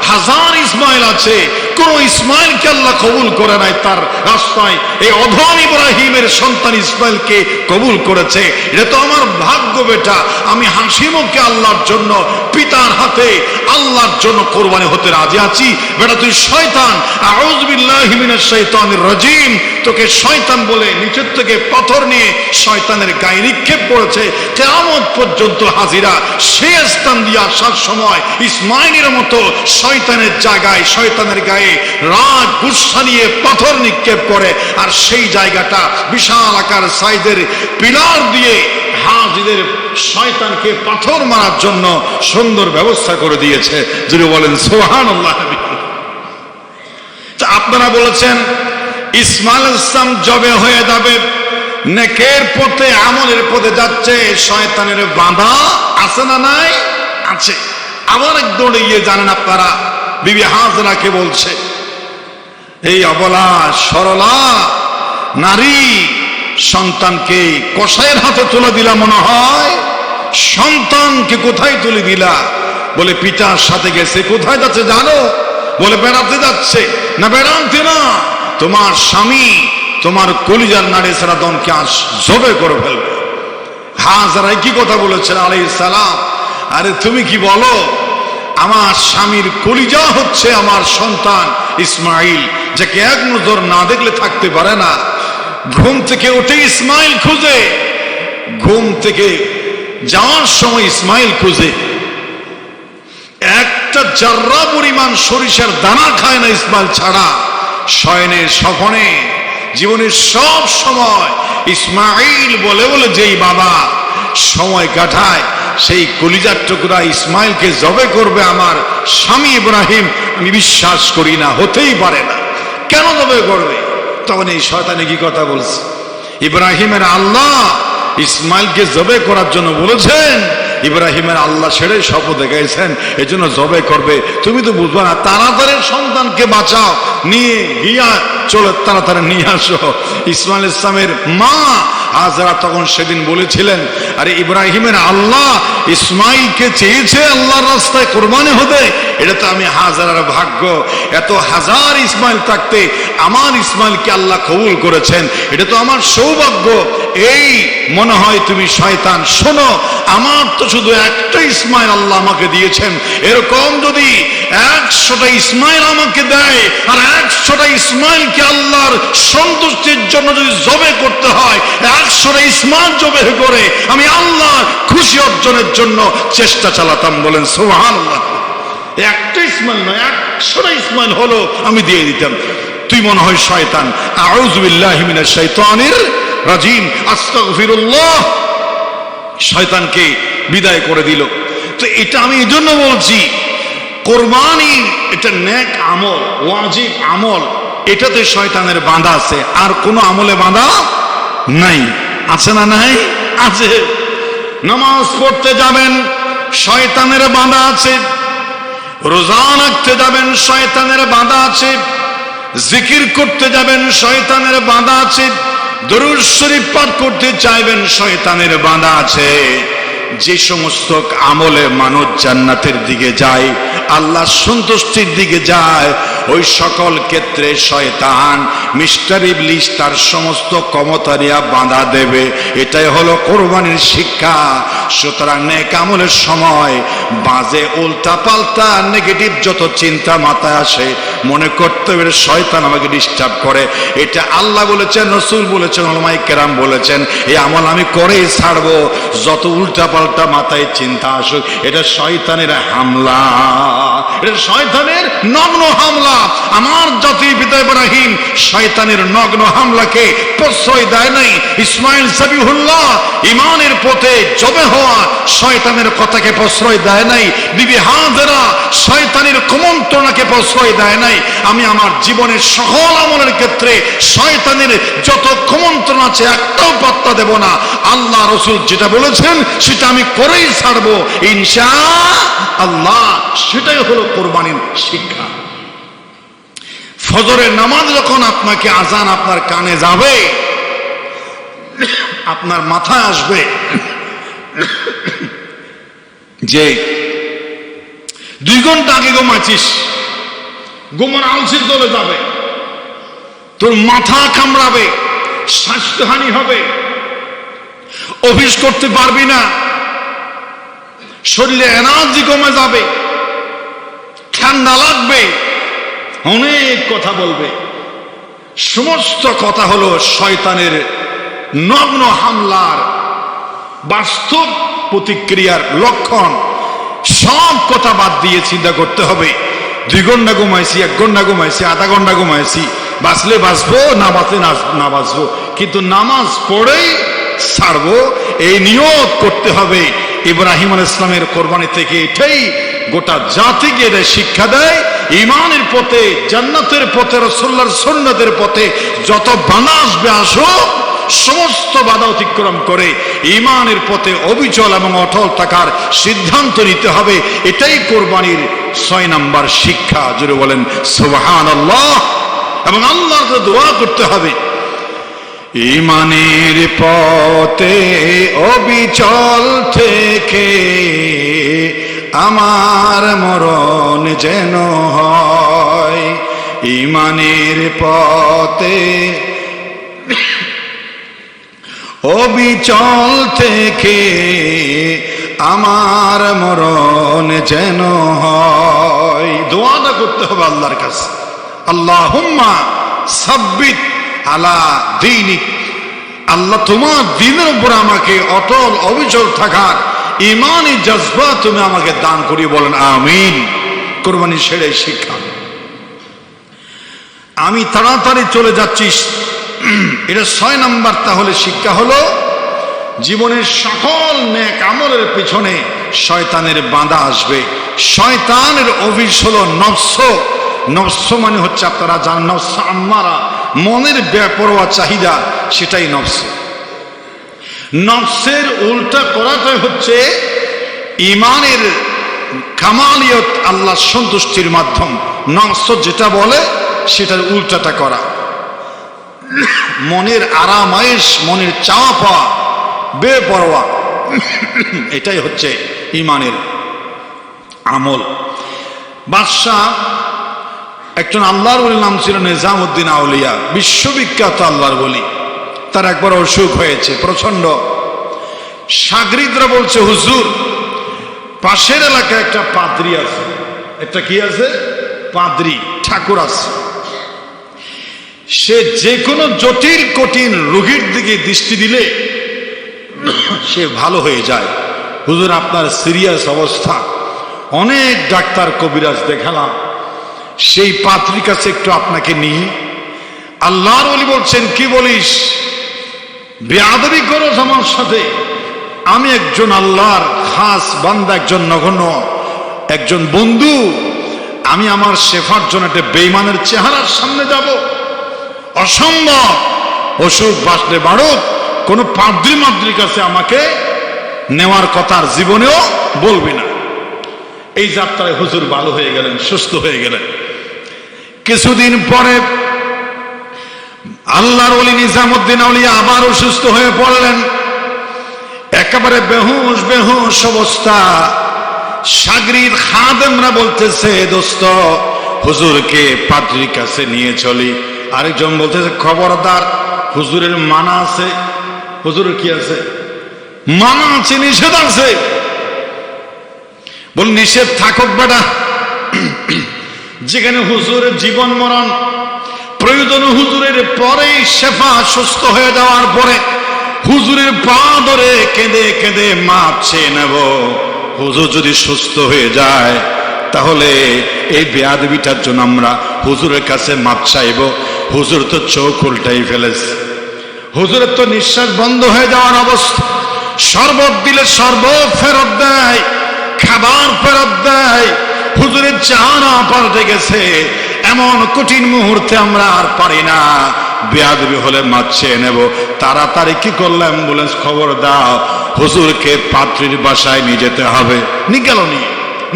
হাজার ইসমাইল আছে, কোন ইসমাইলকে আল্লাহ কবুল করে নাই তার রাস্তায়। এই অধম ইব্রাহিমের সন্তান ইসমাইলকে কবুল করেছে। এটা তো আমার ভাগ্য। বেটা আমি হাসি মুখে আল্লাহর জন্য, পিতার হাতে আল্লাহর জন্য কোরবানি হতে রাজি আছি। বেটা তুই শয়তান। আউযু বিল্লাহি মিনাশ শাইতানির রাজিম। তোকে শয়তান বলে নিচের থেকে পাথর নিয়ে শয়তানের গায়ে নিক্ষেপ করেছে। কিয়ামত পর্যন্ত হাজিরা। সে স্থান দিয়ে আসার সময় ইসমাইলের মতো শয়তানের জায়গায়, শয়তানের গায়ে রাগ গুসা নিয়ে পাথর নিক্ষেপ করে, আর সেই জায়গাটা বিশাল আকার সাইজের পিলার দিয়ে হাজিদের শয়তানকে পাথর মারার জন্য সুন্দর ব্যবস্থা করে দিয়েছে। যদি বলেন সুবহানাল্লাহ। আপনারা বলেছেন ইসমাইল ইসলাম জবে হয়ে যাবে, নেকের পথে আমলের পথে যাচ্ছে, শয়তানের বাঁধা আছে না নাই? আছে। আবার এক দৌড়ে গিয়ে জানেন আপনারা বিবি হাজরাকে বলছে, এই অবলা সরলা নারী সন্তানকে কসাইয়ের হাতে তুলে দিলা মনে হয়, সন্তানকে কোথায় তুলে দিলা? বলে পিতার সাথে গেছে। কোথায় যাচ্ছে জানো? বলে বেড়াতে যাচ্ছে। না বেড়াতে না, তোমার স্বামী তোমার কলিজার নাড়ে সারা দমকে জবে করে ফেলবে। হাজরা কি কথা বলেছেন আলাইহিস সালাম, আরে তুমি কি বলো, আমার স্বামীর কলিজা হচ্ছে আমার সন্তান ইসমাইল, যাকে এক নজর না দেখলে থাকতে পারে না। ঘুম থেকে উঠে ইসমাইল খুঁজে, ঘুম থেকে যাওয়ার সময় ইসমাইল খুঁজে। একটা জাররা পরিমাণ সরিষার দানা খায় না ইসমাইল ছাড়া। শয়নে স্বপনে জীবনের সব সময় ইসমাইল বলে বলে যেই বাবা সময় কাটায়, সেই কলিজার টুকরা ইসমাইলকে জবে করবে আমার স্বামী ইব্রাহিম, আমি বিশ্বাস করি না, হতেই পারে না। কেন জবে করবে? তখন এই শয়তানে কি কথা বলছে, ইব্রাহিমের আল্লাহ ইসমাইলকে জবে করার জন্য বলেছেন, ইব্রাহিমের আল্লাহ ছেড়ে শপথ দেখাইছেন, এই জন্য জবে করবে। তুমি তো বুঝবা না, তাড়াতাড়ি সন্তানকে বাঁচাও, নিয়ে গিয়া চলো তাড়াতাড়ি নিয়ে আসো। ইসমাইল ইসলামের মা হাজরা তখন সেদিন বলেছিলেন, আরে ইব্রাহিমের আল্লাহ ইসমাইলকে চেয়েছে আল্লাহর রাস্তায় কোরবানি হতে, এটা তো আমি হাজারার ভাগ্য। এত হাজার ইসমাইল থাকতে আমার ইসমাইলকে আল্লাহ কবুল করেছেন, এটা তো আমার সৌভাগ্য। এই মনে হয় তুমি শয়তান, শোনো, আমার তো শুধু একটা ইসমাইল আল্লাহ আমাকে দিয়েছেন, এরকম যদি 100টা ইসমাইল আমাকে দেয় আর 100টা ইসমাইলকে আল্লাহর সন্তুষ্টির জন্য যদি জবে করতে হয়, 100টা ইসমাইল জবে করে আমি আল্লাহ খুশি অর্জনের জন্য চেষ্টা চালাতাম। বলেন সুবহানাল্লাহ। একটা ইসমাইল নয়, 100টা ইসমাইল হলো আমি দিয়ে দিতাম। তুই মনে হয় শয়তান। আউযু বিল্লাহি মিনাশ শাইতানির রাজিম, আস্তাগফিরুল্লাহ। শয়তানকে বিদায় করে দিল। তো এটা আমি এই জন্য বলছি, কোরবানি এটা নেক আমল, ওয়াজিব আমল, এটাতে শয়তানের বাঁধা আছে, আর কোনো আমলে বাঁধা নাই। আছে না নাই? আছে। নামাজ পড়তে যাবেন, শয়তানের বাঁধা আছে। রোজা রাখতে যাবেন, শয়তানের বাঁধা আছে। জিকির করতে যাবেন, শয়তানের বাঁধা আছে। দরুদ শরীফ পাঠ করতে চাইবেন, শয়তানের বাঁধা আছে। যে সমস্ত আমলে মানুষ জান্নাতের দিকে যায়, আল্লাহ সন্তুষ্টির দিকে যায়, ওই সকল ক্ষেত্রে শয়তান মিস্টার ইবলিস তার সমস্ত ক্ষমতা নিয়ে বাঁধা দেবে। এটাই হলো কোরবানির শিক্ষা। সুতরাং নেক আমলের সময় বাজে উল্টা পাল্টা নেগেটিভ যত চিন্তা মাথায় আসে, মনে করতে হবে শয়তান আমাকে ডিস্টার্ব করে। এটা আল্লাহ বলেছেন, রাসূল বলেছেন, উলামায়ে কেরাম বলেছেন, এই আমল আমি করেই ছাড়বো। যত উল্টা পাল্টা মাথায় চিন্তা আসুক, এটা শয়তানের হামলা, এটা শয়তানের নগ্ন হামলা। আমার জাতির পিতা ইব্রাহিম শয়তানের নগ্ন হামলাকে প্রশ্রয় দেয় নাই। ইসমাইল সাবিহুল্লাহ ইমানের পথে জবে হওয়া শয়তানের কথাকে প্রশ্রয় দেয় নাই। বিবি হাজেরা শয়তানের কুমন্ত্রণাকে প্রশ্রয় দেয় নাই। আমি আমার জীবনের সকল আমলের ক্ষেত্রে শয়তানের যত কুমন্ত্রণা আছে একটাও পাত্তা দেব না। আল্লাহ রাসূল যেটা বলেছেন সেটা আমি করেই ছাড়বো ইনশাআল্লাহ। সেটাই হলো কোরবানির শিক্ষা। ফজরের নামাজ যখন আপনাকে আজান আপনার কানে যাবে, আপনার মাথায় আসবে যে 2 ঘন্টা আগে ঘুমাচ্ছিস, ঘুমার আলসির চলে যাবে, তোর মাথা কামড়াবে, স্বাস্থ্যহানি হবে, অফিস করতে পারবি না, শরীরে এনার্জি কমে যাবে, ঠান্ডা লাগবে, অনেক কথা বলবে। সমস্ত কথা হলো শয়তানের নগ্ন হামলার বাস্তব প্রতিক্রিয়ার লক্ষণ। সব কথা বাদ দিয়ে চিন্তা করতে হবে, 2 ঘন্টা ঘুমাইছি, 1 ঘন্টা ঘুমাইছি, আধা ঘন্টা ঘুমাইছি, বাঁচলে বাঁচবো, না বাঁচলে না বাঁচবো, কিন্তু নামাজ পড়েই ছাড়বো, এই নিয়ত করতে হবে। ইব্রাহিম আলাইহিস সালামের কোরবানি থেকে এটাই গোটা জাতিকে এটা শিক্ষা দেয়। ইমানের পথে, জান্নাতের পথে, রাসূলুল্লাহর সুন্নাতের পথে যত বাধা আসবে আসুক, সমস্ত বাধা অতিক্রম করে ঈমানের পথে অবিচল এবং অটল থাকার সিদ্ধান্ত নিতে হবে। এটাই কোরবানির 6 নম্বর শিক্ষা। জোরে বলেন সুবহানাল্লাহ। এবং আল্লাহকে দোয়া করতে হবে, ঈমানের পথে অবিচল থেকে আমার মরণ যেন হয়। ঈমানের পথে অবিচল থেকে আমার মরণ যেন হয়। দোয়াটা করতে হবে আল্লাহর কাছে, আল্লাহুম্মা সাব্বিত আলা দীনিক, আল্লাহ তোমার দ্বীনের উপর আমাকে অটল অবিচল থাকার ঈমানি জজবা তুমি আমাকে দান করিয়ে, বলেন আমিন। কোরবানি সেরে শিক্ষা। আমি তাড়াতাড়ি চলে যাচ্ছি, এটা 6 নম্বর। তাহলে শিক্ষা হলো জীবনের সকল নেক আমলের পিছনে শয়তানের বাধা আসবে। শয়তানের অফিস হলো নফস। নফস মানে হচ্ছে আপনারা জানেন নফস আম্মারা, মনের বেপরোয়া চাহিদা, সেটাই নফস। নফসের উল্টা করাটাই হচ্ছে ঈমানের কামালিয়ত, আল্লাহ সন্তুষ্টির মাধ্যম। নফস যেটা বলে সেটার উল্টাটা করা, মনের আরামায়েশ, মনের চাওয়া পাওয়া, বেপরোয়া, এটাই হচ্ছে ঈমানের আমল। বাদশাহ একজন আল্লাহর ওলির নাম ছিল নিজামউদ্দিন আউলিয়া, বিশ্ববিখ্যাত আল্লাহর ওলি। তার একবার অসুখ হয়েছে প্রচন্ড। শাগরিদরা বলছে, হুজুর পাশের এলাকায় একটা পাদ্রী আছে। একটা কি আছে? পাদ্রী, ঠাকুর আছে। সে যে কোনো জটিল কঠিন রোগীর দিকে দৃষ্টি দিলে সে ভালো হয়ে যায়। হুজুর আপনার সিরিয়াস অবস্থা, অনেক ডাক্তার কবিরাজ দেখালাম, সেই পাত্রীর কাছে একটু আপনাকে নিই। আল্লাহর ওলি বলছেন, কি বলিস, বেয়াদবি করো আমার সাথে? আমি একজন আল্লাহর খাস বান্দা, একজন নগণ্য, একজন বন্ধু, আমি আমার শেফার জন্য একটা বেঈমানের চেহারার সামনে যাব? অসম্ভব। অসুখ বাসলে বাড়ুক, কোন পাদ্রী মাদ্রির কাছে আমাকে নেওয়ার কথা আর জীবনেও বলবি না। এই যাত্রায় হুজুর ভালো হয়ে গেলেন, সুস্থ হয়ে গেলেন। কিছুদিন পরে আল্লাহর ওলি নিজামউদ্দিন আউলিয়া আবার অসুস্থ হয়ে পড়লেন, একেবারে বেহুশ বেহুশ অবস্থা। শাগরিদ খাদেমরা বলতেছে, দোস্ত হুজুরকে পাদ্রীর কাছে নিয়ে চলি। আরেকজন বলতেছে, খবরদার, হুজুরের মানা আছে। হুজুরের কি আছে? মানা আছে, নিষেধ আছে। বল নিষেধ থাকুক বেটা, যেখানে হুজুরের জীবন মরণ প্রয়োজন, হুজুরের পরেই শেফা, সুস্থ হয়ে যাওয়ার পরে হুজুরের পা ধরে কেঁদে কেঁদে মাপ চেয়ে নেব। হুজুর যদি সুস্থ হয়ে যায় তাহলে এই বেয়াদবিটার জন্য আমরা হুজুরের কাছে মাপ চাইব। হুজুর তো চোখ উল্টাই ফেলেছে, হুজুরের তো নিঃশ্বাস বন্ধ হয়ে যাওয়ার অবস্থা। শরবত দিলে শরবত ফেরত দেয়, খাবার ফেরত দেয়। হুজুরের চেহারা পাল্টে গেছে। এমন কঠিন মুহূর্তে আমরা আর পারি না, বেয়াদবি হলে মাপ চেয়ে নেব। তাড়াতাড়ি কি করলাম, অ্যাম্বুলেন্স খবর দাও, হুজুরকে পাত্রীর বাসায় নিয়ে যেতে হবে।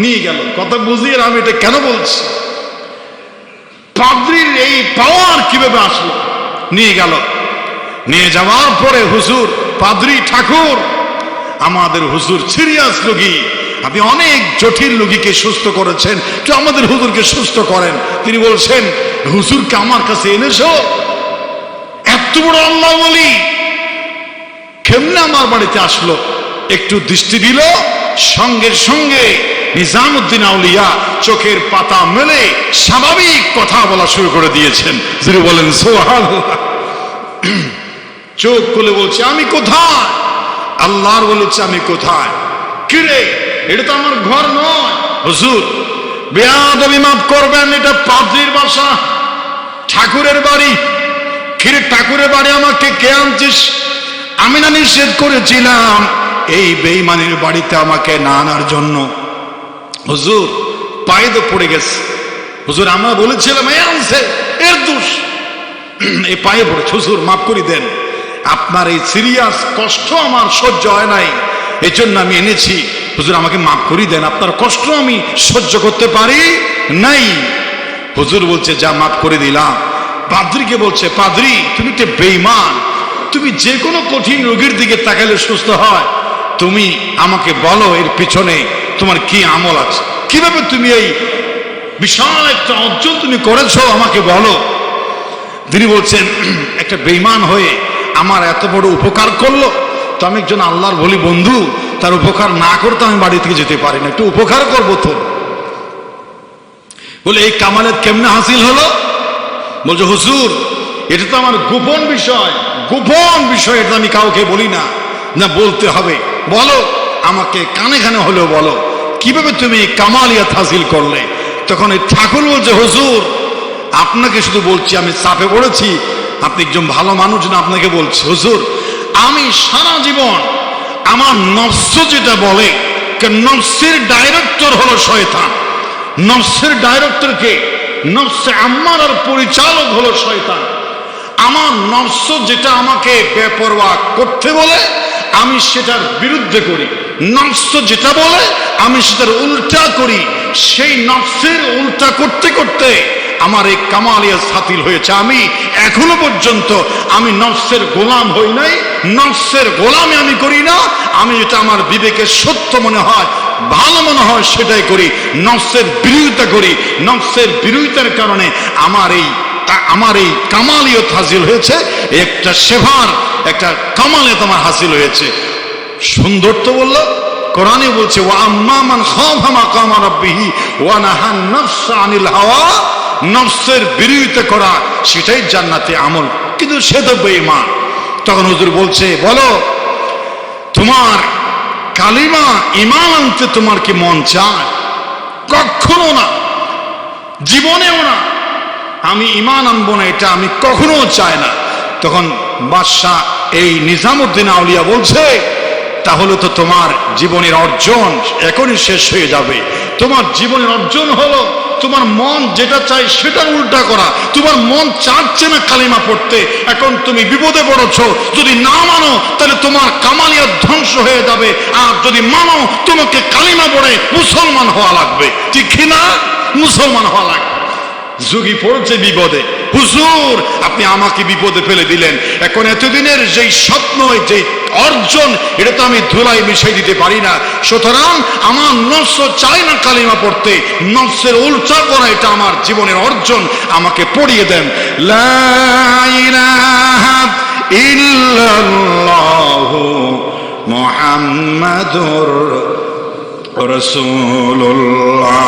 নিয়ে গেল। কথা বুঝিয়ে আমি এটা কেন বলছি, পাদ্রীর এই পাওয়ার কিভাবে আসলো। নিয়ে গেল, নিয়ে যাওয়ার পরে হুজুর, পাদ্রী ঠাকুর, আমাদের হুজুর সিরিয়াস রোগী, আপনি অনেক জটিল রোগীকে সুস্থ করেছেন, তো আমাদের হুজুরকে সুস্থ করেন। তিনি বলছেন, হুজুরকে আমার কাছে এনেছো? এত বড় আল্লাহ ওলি কেমনে আমার বাড়িতে আসলো? একটু দৃষ্টি দিল, সঙ্গে সঙ্গে নিজামউদ্দিন আউলিয়া চোখের পাতা মেলে স্বাভাবিক কথা বলা শুরু করে দিয়েছেন। যিনি বলেন সুবহানাল্লাহ। চোখ খুলে বলছে, আমি কোথায়? আল্লাহর বলেছে, আমি কোথায়? কিরে, এটা তো আমার ঘর নয়। হুজুর বেয়াদবি মাফ করবেন, এটা পাদ্রীর বাসা, ঠাকুরের বাড়ি। কিরে, ঠাকুরের বাড়ি আমাকে কে আনছিস? আমি না নিষেধ করেছিলাম এই বেঈমানের বাড়িতে আমাকে না আনার জন্য? হুজুর পায়ে তো পড়ে গেছে। হুজুর আমরা বলেছিলাম এ আনছে, এর দোষ। এই পায়ে পড়েছে, হুজুর মাফ করে দেন, আপনার এই সিরিয়াস কষ্ট আমার সহ্য হয় নাই, এই জন্য আমি এনেছি। হুজুর আমাকে মাফ করে দেন, আপনার কষ্ট আমি সহ্য করতে পারি নাই। হুজুর বলছে যা মাফ করে দিলাম। পাদ্রীকে বলছে, পাদ্রী তুমি তো বেঈমান, তুমি যে কোনো কঠিন রোগীর দিকে তাকালে সুস্থ হয়, তুমি আমাকে বলো এর পিছনে তোমার কি আমল আছে, কিভাবে তুমি এই বিশাল একটা অর্জন তুমি করেছো আমাকে বলো। তিনি বলছেন একটা বেঈমান হয়ে আমার এত বড় উপকার করলো, তো আমি একজন আল্লাহর বলি বন্ধু, তার উপকার না করতে আমি বাড়ি থেকে যেতে পারি না, একটু উপকার করবো তো। বলে এই কামালের কেমনে হাসিল হলো? বলছে হুজুর এটা তো আমার গোপন বিষয়, গোপন বিষয়, এটা আমি কাউকে বলি না। না বলতে হবে, বলো আমাকে কানে কানে হলেও বলো কিভাবে তুমি কামালিয়াত হাসিল করলে। তখন এই ঠাকুর বলছে হুজুর আপনাকে শুধু বলছি, আমি চাপে পড়েছি, আপনি একজন ভালো মানুষ না, আপনাকে বলছি হুজুর আমি সারা জীবন আমার নফস যেটা বলে, নফসের ডাইরেক্টর হলো শয়তান। নফসের ডাইরেক্টরকে নফসে আম্মারার পরিচালক হলো শয়তান। আমার নফস যেটা আমাকে বেপরোয়া করতে বলে আমি সেটার বিরুদ্ধে করি, নফস যেটা বলে আমি সেটার উল্টা করি। সেই নফসের উল্টা করতে করতে আমার এই কামালিয়াত হাসিল হয়েছে। আমি এখনো পর্যন্ত আমি নফসের গোলাম হই নাই, নফসের গোলামি আমি করি না। আমি যেটা আমার বিবেকের সত্য মনে হয়, ভালো মনে হয় সেটাই করি, নফসের বিরোধিতা করি। নফসের বিরোধিতার কারণে আমার এই কামালিয়ত হাসিল হয়েছে, একটা সেবার একটা কামালিয়ত আমার হাসিল হয়েছে। সুন্দর তো বললো, কোরআনে বলছে ওয়া আম্মা মান খাফা মাকাম রাব্বিহি ওয়া নাহান নাফসা আনিল হাওয়া, নফসের বিরোধিতা করা সেটাই জান্নাতে আমল, কিন্তু সে তো বেঈমান। তখন হুজুর বলছে বলো তোমার কালিমা ঈমান আনতে তোমার কি মন চায়? কখনো না, জীবনেও না, আমি ঈমান আনবো না, এটা আমি কখনো চাই না। তখন বাদশাহ এই নিজামুদ্দিন আউলিয়া বলছে তাহলে তো তোমার জীবনের অর্জন এখনই শেষ হয়ে যাবে। তোমার জীবনের অর্জন হলো তোমার মন যেটা চাই সেটার উল্টা করা। তোমার মন চাচ্ছে না কালিমা পড়তে, এখন তুমি বিপদে পড়েছো। যদি না মানো তাহলে তোমার কামালিয়াত ধ্বংস হয়ে যাবে, আর যদি মানো তোমাকে কালিমা পড়ে মুসলমান হওয়া লাগবে, ঠিক কিনা? মুসলমান হওয়া লাগবে। যোগী পড়ছে বিপদে, হুজুর আপনি আমাকে বিপদে ফেলে দিলেন, এখন এতদিনের যেই স্বপ্ন যেই অর্জন এটা তো আমি ধুলাই মিশাই দিতে পারি না। সুতরাং আমার নফস চাই না কালিমা পড়তে, নফসের উল্টা করা এটা আমার জীবনের অর্জন, আমাকে পড়িয়ে দেন লা ইলাহা ইল্লাল্লাহু মুহাম্মাদুর রাসূলুল্লাহ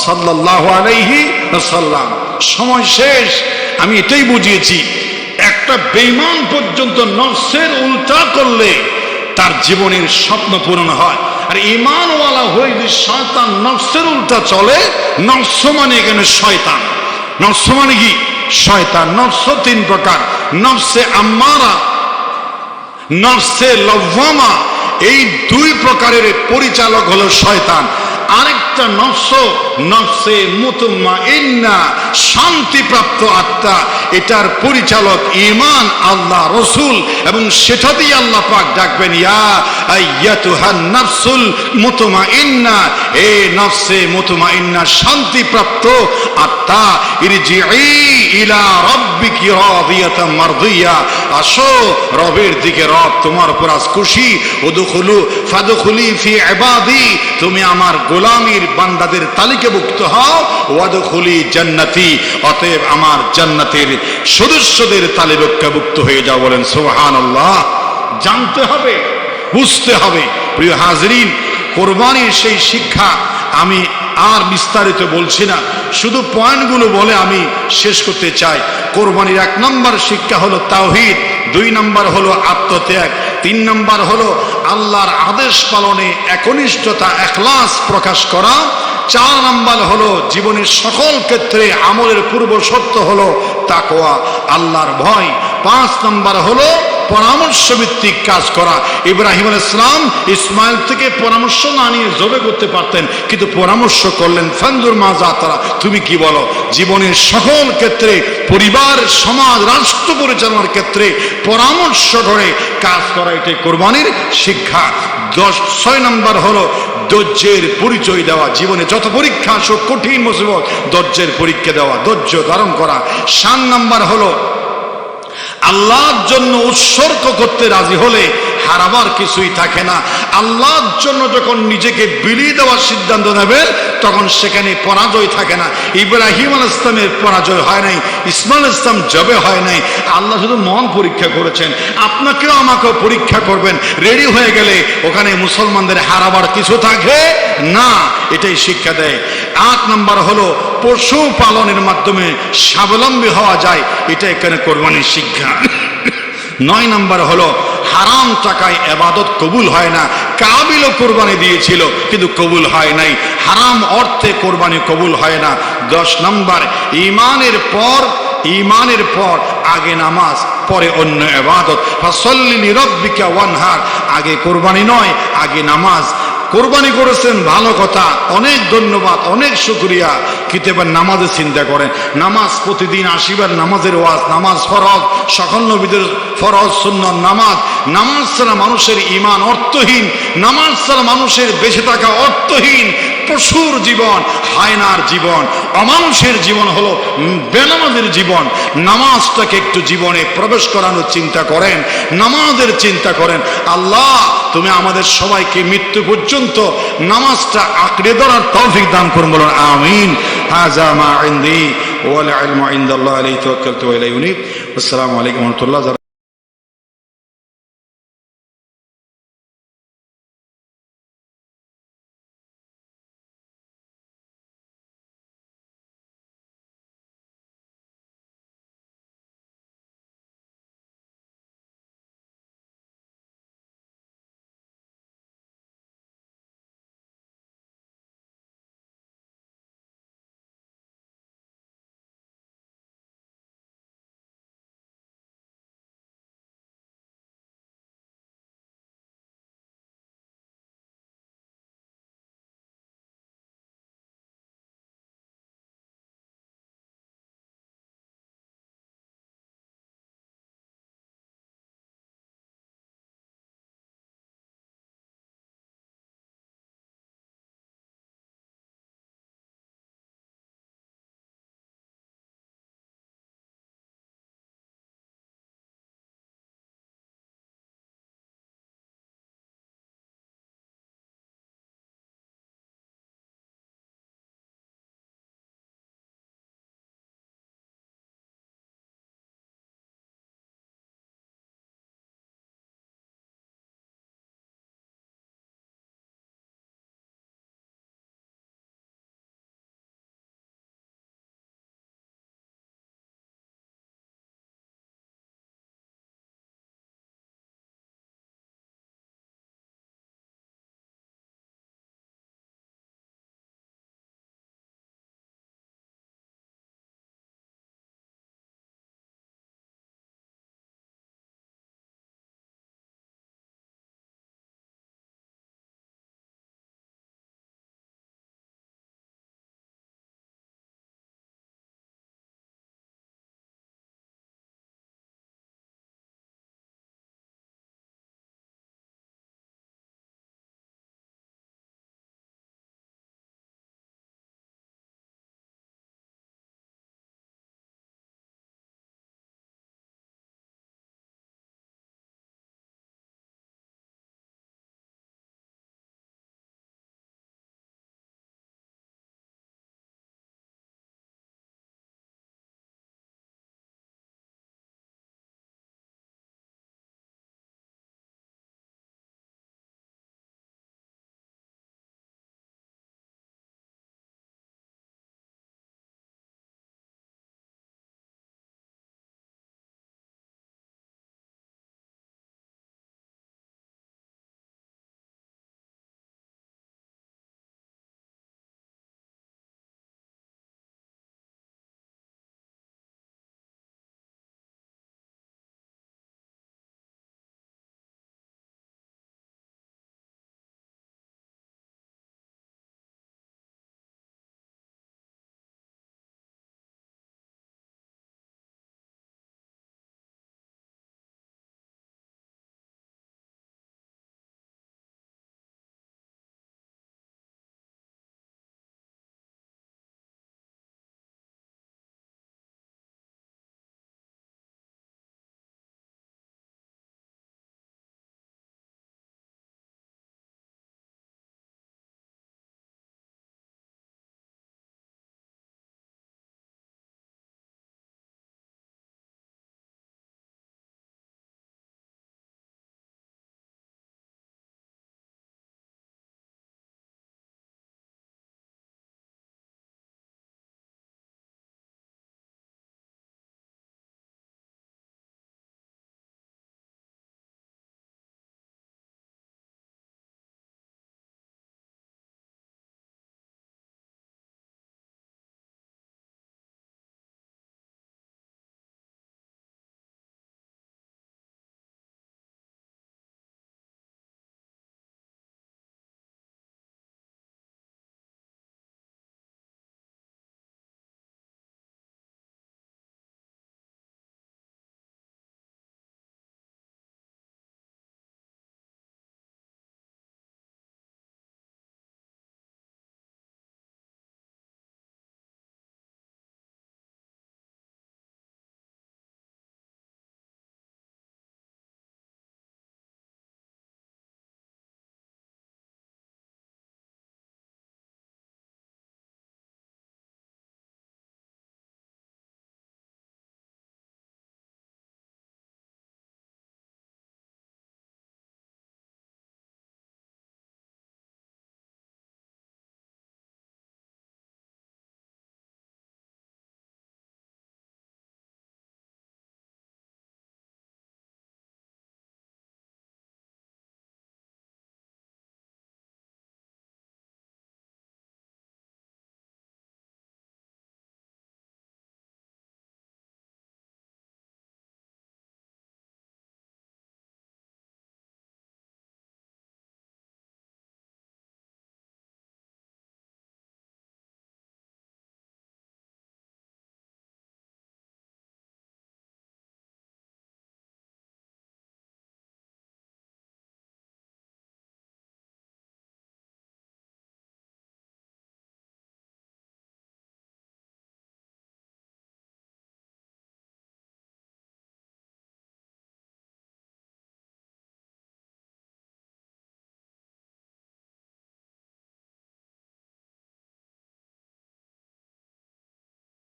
সাল্লাল্লাহু আলাইহি ওয়াসাল্লাম। সময় শেষ। আমি এটাই বুঝিয়েছি, একটা বেঈমান পর্যন্ত নফসের উল্টা করলে তার জীবনের স্বপ্ন পূরণ হয়। আর ঈমানওয়ালা হয়ে যদি শয়তান নফসের উল্টা চলে, নফস মানে এখানে শয়তান। নফস মানে কি? শয়তান। নফস তিন প্রকার, নফসে আম্মারা, নফসে লওয়ামা, এই দুই প্রকারের পরিচালক হলো শয়তান। আরেকটা নফস নফসে মুতমাইন্না, শান্তিপ্রাপ্ত আত্মা, এটার পরিচালক ঈমান, আল্লাহ, রসুল, এবং সেটা দিয়ে আল্লাহ পাক ডাকবেন ইয়া আইয়াতুহান নাফসুল মুতমাইন্না, এ নফসে মুতমাইন্না শান্তিপ্রাপ্ত আত্মা, ইরজিই ইলা রাব্বিকি রাদিয়াতাম মারদিয়া, আসো রবের দিকে, রব তোমার উপর আজ খুশি। উদখুলু ফাদখুলি ফি ইবাদি, তুমি আমার গোলামীর বান্দাদের তালিকাভুক্ত হও। ওয়াদখুলি জান্নাতি, অতএব আমার জান্নাতের সদস্যদের তালিকাভুক্ত হয়ে যাও। বলেন সুবহানাল্লাহ। জানতে হবে, বুঝতে হবে। প্রিয় হাজরিন, কোরবানির সেই শিক্ষা আমি আর বিস্তারিত বলছি না, শুধু পয়েন্টগুলো বলে আমি শেষ করতে চাই। কোরবানির 1 নম্বর শিক্ষা হলো তাওহীদ, 2 নম্বর হলো আত্মত্যাগ, 3 নম্বর হলো আল্লাহর আদেশ পালনে একনিষ্ঠতা, ইখলাস প্রকাশ করা, 4 নম্বর হলো জীবনের সকল ক্ষেত্রে আমলের পূর্ব শর্ত হলো তাকওয়া, আল্লাহর ভয়, 5 নম্বর হলো পরামর্শ ভিত্তিক কাজ করা। ইব্রাহিম আলাইহিস সালাম ইসমাইল থেকে পরামর্শ না নিয়ে জবে করতে পারতেন, কিন্তু পরামর্শ করলেন। ফানজুর মাজা তারা, তুমি কি বলো? জীবনের সকল ক্ষেত্রে, পরিবার, সমাজ, রাষ্ট্র পরিচালনার ক্ষেত্রে পরামর্শ করে কাজ করা, এটাই কোরবানির শিক্ষা। 6 নম্বর হলো ধৈর্যের পরিচয় দেওয়া। জীবনে যত পরীক্ষা আসুক, কঠিন মুসিবত, ধৈর্যের পরীক্ষা দেওয়া, ধৈর্য ধারণ করা। 7 নম্বর হলো আল্লাহর জন্য উৎসর্গ করতে রাজি হলে হারাবার কিছুই থাকে না। আল্লাহর জন্য যখন নিজেকে বিলিয়ে দেওয়ার সিদ্ধান্ত নেবে, তখন সেখানে পরাজয় থাকে না। ইব্রাহিম আলাইহিস সালামের পরাজয় হয় নাই, ইসমাইল আলাইহিস সালাম জবে হয় নাই। আল্লাহ শুধু মন পরীক্ষা করেছেন, আপনাকেও আমাকেও পরীক্ষা করবেন। রেডি হয়ে গেলে ওখানে মুসলমানদের হারাবার কিছু থাকে না, এটাই শিক্ষা দেয়। 8 নম্বর হলো পশু পালনের মাধ্যমে স্বাবলম্বী হওয়া যায়, এটা এখানে কোরবানির শিক্ষা। 9 নম্বর হলো হারাম টাকায় ইবাদত কবুল হয় না। কাবিলও কোরবানি দিয়েছিল কিন্তু কবুল হয় নাই, হারাম অর্থে কোরবানি কবুল হয় না। 10 নম্বর ঈমানের পর আগে নামাজ, পরে অন্য ইবাদত। ফাসাল্লি লিরাব্বিকা ওয়ানহার, আগে কোরবানি নয়, আগে নামাজ। কোরবানি করেছেন, ভালো কথা, অনেক ধন্যবাদ, অনেক শুকরিয়া, কিন্তু এবার নামাজের চিন্তা করেন। নামাজ প্রতিদিন 80 বার নামাজের ওয়াজ, নামাজ ফরজ, সকল নবীদের ফরজ সুন্নাত নামাজ। নামাজ ছাড়া মানুষের ঈমান অর্থহীন, নামাজ ছাড়া মানুষের বেঁচে থাকা অর্থহীন। পশুর জীবন, হায়নার জীবন, অমানুষের জীবন হলো বেনামাজের জীবন। নামাজটাকে একটু জীবনে প্রবেশ করানোর চিন্তা করেন, নামাজের চিন্তা করেন। আল্লাহ তুমি আমাদের সবাইকে মৃত্যু পর্যন্ত নামাজটা আঁকড়ে ধরার তৌফিক দান করুন, বলুন আমিন। হাযা মা ইনদি ওয়াল ইলমু ইনদাল্লাহি আলাইহি তাওয়াক্কালতু ওয়া ইলাইহি উনীব। আসসালামু আলাইকুম ওয়া রাহমাতুল্লাহ।